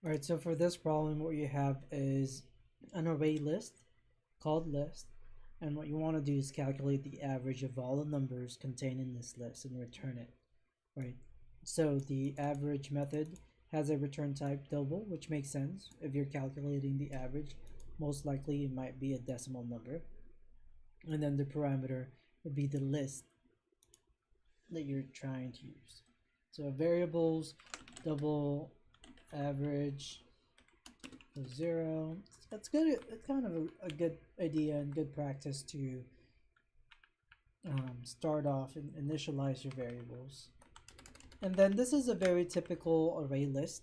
All right, so for this problem, what you have is an array list called list, and what you want to do is calculate the average of all the numbers contained in this list and return it, right? So the average method has a return type double, which makes sense. If you're calculating the average, most likely it might be a decimal number. And then the parameter would be the list that you're trying to use. So variables, double, average, 0. That's good. It's kind of a good idea and good practice to start off and initialize your variables. And then this is a very typical array list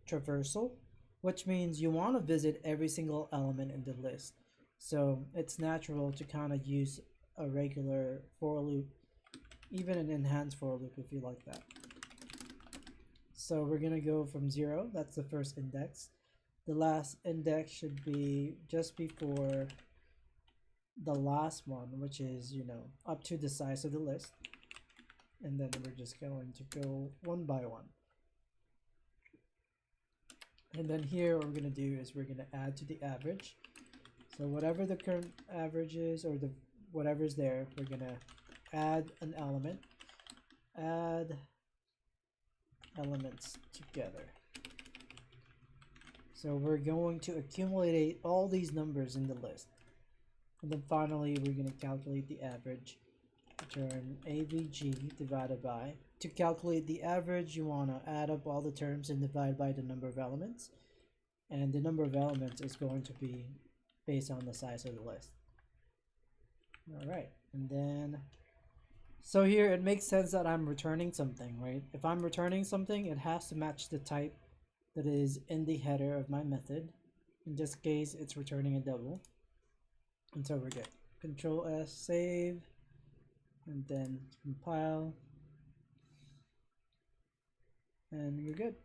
traversal, which means you want to visit every single element in the list. So it's natural to kind of use a regular for loop, even an enhanced for loop if you like that. So we're going to go from 0, that's the first index. The last index should be just before the last one, which is, up to the size of the list. And then we're just going to go one by one. And then here what we're going to do is we're going to add to the average. So whatever the current average is, or whatever's there, we're going to add an element. Add elements together. So we're going to accumulate all these numbers in the list. And then finally, we're going to calculate the average. Return AVG divided by. To calculate the average, you want to add up all the terms and divide by the number of elements. And the number of elements is going to be based on the size of the list. All right. And then, so here it makes sense that I'm returning something, right? If I'm returning something, it has to match the type that is in the header of my method. In this case, it's returning a double. And so we're good. Control S, save, and then compile, and you're good.